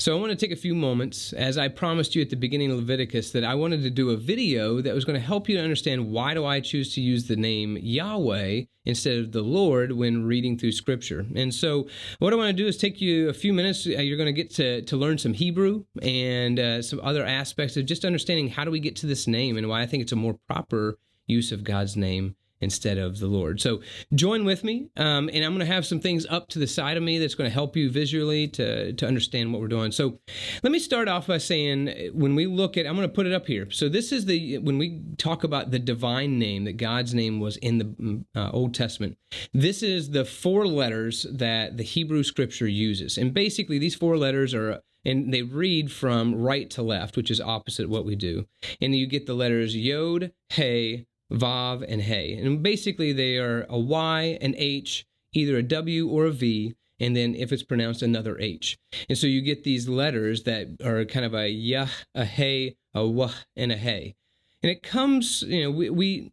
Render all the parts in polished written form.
So I want to take a few moments, as I promised you at the beginning of Leviticus, that I wanted to do a video that was going to help you to understand why do I choose to use the name Yahweh instead of the Lord when reading through Scripture. And so what I want to do is take you a few minutes. You're going to get to learn some Hebrew and some other aspects of just understanding how do we get to this name and why I think it's a more proper use of God's name instead of the Lord. So join with me, and I'm going to have some things up to the side of me that's going to help you visually to understand what we're doing. So let me start off by saying, when we look at, I'm going to put it up here. So this is when we talk about the divine name, that God's name was in the Old Testament, this is the 4 letters that the Hebrew Scripture uses. And basically these 4 letters and they read from right to left, which is opposite what we do. And you get the letters Yod, He, Vav, and He. And basically they are a Y, an H, either a W or a V, and then if it's pronounced, another H. And so you get these letters that are kind of a Yah, a He, a Wah, and a He. And it comes, we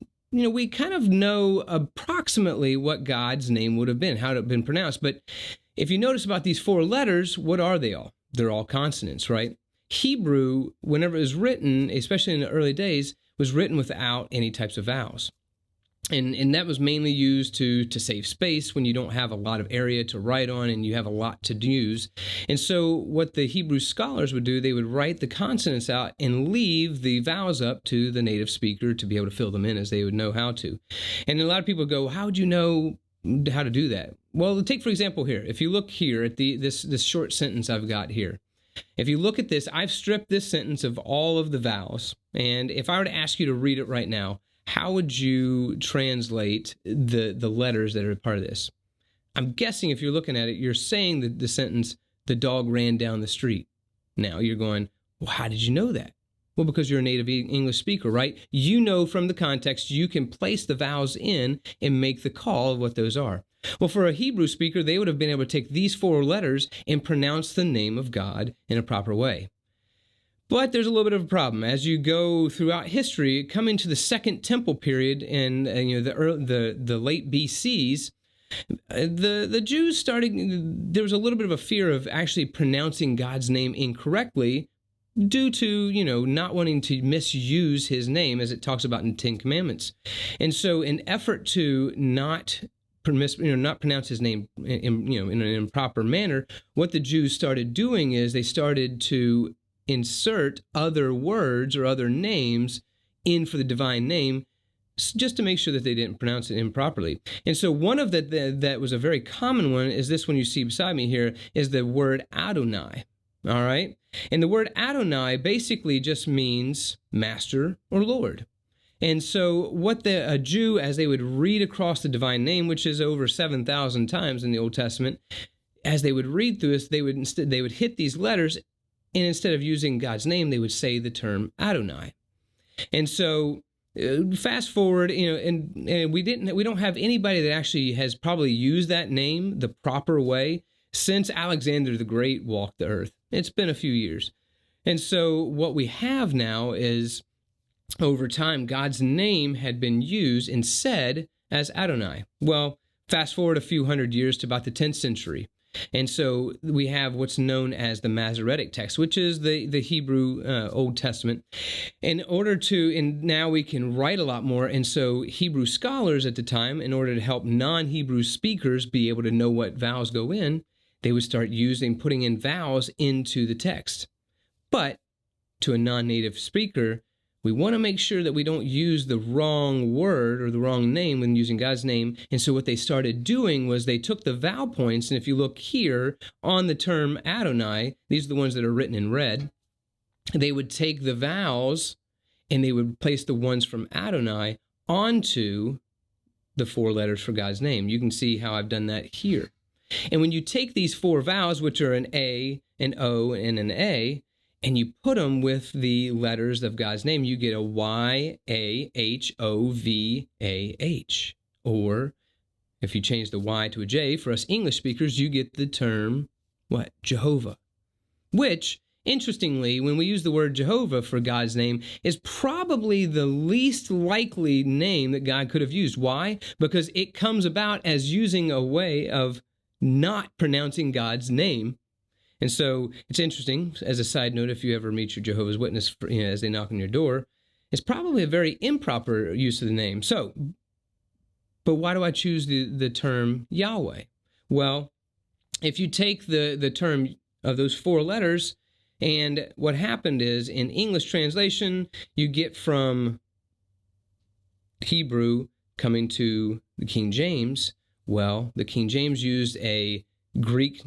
kind of know approximately what God's name would have been, how it would have been pronounced. But if you notice about these 4 letters, what are they all? They're all consonants, right? Hebrew, whenever it was written, especially in the early days, was written without any types of vowels. And that was mainly used to save space when you don't have a lot of area to write on and you have a lot to use. And so what the Hebrew scholars would do, they would write the consonants out and leave the vowels up to the native speaker to be able to fill them in as they would know how to. And a lot of people go, how would you know how to do that? Well, take, for example, here. If you look here at this short sentence I've got here, if you look at this, I've stripped this sentence of all of the vowels. And if I were to ask you to read it right now, how would you translate the letters that are part of this? I'm guessing if you're looking at it, you're saying the sentence, the dog ran down the street. Now you're going, well, how did you know that? Well, because you're a native English speaker, right? You know from the context, you can place the vowels in and make the call of what those are. Well, for a Hebrew speaker, they would have been able to take these 4 letters and pronounce the name of God in a proper way. But there's a little bit of a problem. As you go throughout history, coming to the Second Temple period and the late BCs, the Jews started, there was a little bit of a fear of actually pronouncing God's name incorrectly due to, not wanting to misuse his name, as it talks about in the 10 Commandments. And so in effort to not pronounce his name in an improper manner, what the Jews started doing is they started to insert other words or other names in for the divine name, just to make sure that they didn't pronounce it improperly. And so one of that was a very common one is this one you see beside me here, is the word Adonai. All right? And the word Adonai basically just means master or Lord. And so what a Jew, as they would read across the divine name, which is over 7,000 times in the Old Testament, as they would read through this, they would hit these letters, and instead of using God's name, they would say the term Adonai. And so fast forward, and we don't have anybody that actually has probably used that name the proper way since Alexander the Great walked the earth. It's been a few years. And so what we have now is, over time, God's name had been used and said as Adonai. Well, fast forward a few hundred years to about the 10th century. And so we have what's known as the Masoretic text, which is the Hebrew Old Testament. And now we can write a lot more. And so Hebrew scholars at the time, in order to help non-Hebrew speakers be able to know what vowels go in, they would start putting in vowels into the text. But to a non-native speaker, we want to make sure that we don't use the wrong word or the wrong name when using God's name. And so what they started doing was they took the vowel points, and if you look here on the term Adonai, these are the ones that are written in red, they would take the vowels and they would place the ones from Adonai onto the 4 letters for God's name. You can see how I've done that here. And when you take these 4 vowels, which are an A, an O, and an A, and you put them with the letters of God's name, you get a Y-A-H-O-V-A-H. Or if you change the Y to a J, for us English speakers, you get the term, what? Jehovah. Which, interestingly, when we use the word Jehovah for God's name, is probably the least likely name that God could have used. Why? Because it comes about as using a way of not pronouncing God's name. And so it's interesting, as a side note, if you ever meet your Jehovah's Witness, as they knock on your door, it's probably a very improper use of the name. So, but why do I choose the term Yahweh? Well, if you take the term of those 4 letters, and what happened is in English translation, you get from Hebrew coming to the King James. Well, the King James used a Greek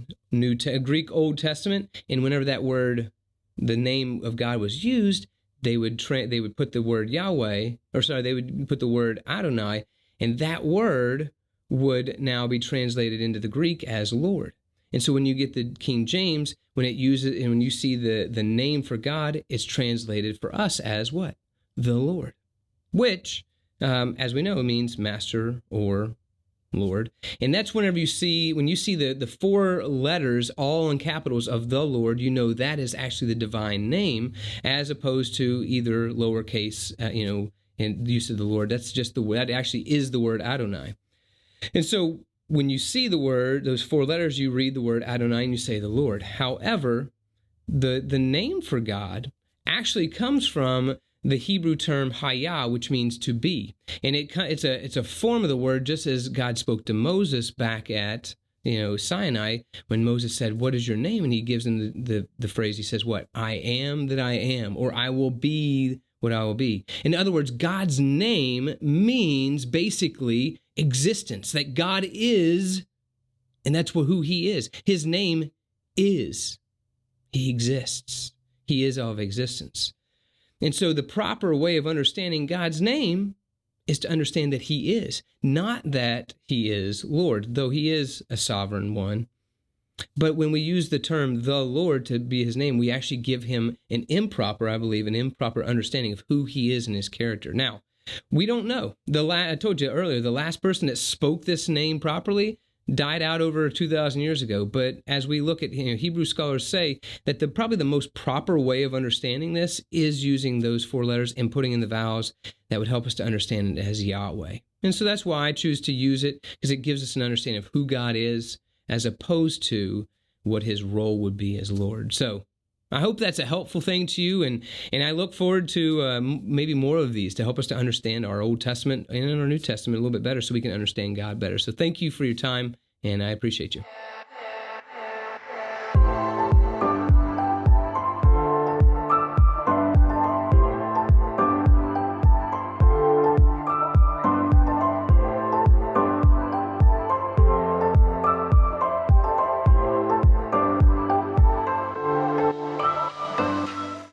Old Testament, and whenever that word, the name of God, was used, they would put the word Yahweh, they would put the word Adonai, and that word would now be translated into the Greek as Lord. And so when you get the King James, when it uses, and when you see the name for God, it's translated for us as what? The Lord, which, as we know, means master or Lord. And that's when you see the 4 letters all in capitals of the Lord, you know that is actually the divine name, as opposed to either lowercase, in use of the Lord. That's just that actually is the word Adonai. And so when you see the word, those 4 letters, you read the word Adonai and you say the Lord. However, the name for God actually comes from the Hebrew term Hayah, which means to be. And it's a form of the word, just as God spoke to Moses back at Sinai, when Moses said, "What is your name?" And he gives him the phrase, he says, "What? I am that I am," or "I will be what I will be." In other words, God's name means basically existence, that God is, and that's who he is. His name is. He exists. He is of existence. And so the proper way of understanding God's name is to understand that he is, not that he is Lord, though he is a sovereign one. But when we use the term the Lord to be his name, we actually give him an improper understanding of who he is and his character. Now, we don't know. I told you earlier, the last person that spoke this name properly died out over 2,000 years ago. But as we look at, Hebrew scholars say that probably the most proper way of understanding this is using those 4 letters and putting in the vowels that would help us to understand it as Yahweh. And so that's why I choose to use it, because it gives us an understanding of who God is, as opposed to what his role would be as Lord. So I hope that's a helpful thing to you, and I look forward to maybe more of these to help us to understand our Old Testament and our New Testament a little bit better, so we can understand God better. So thank you for your time, and I appreciate you.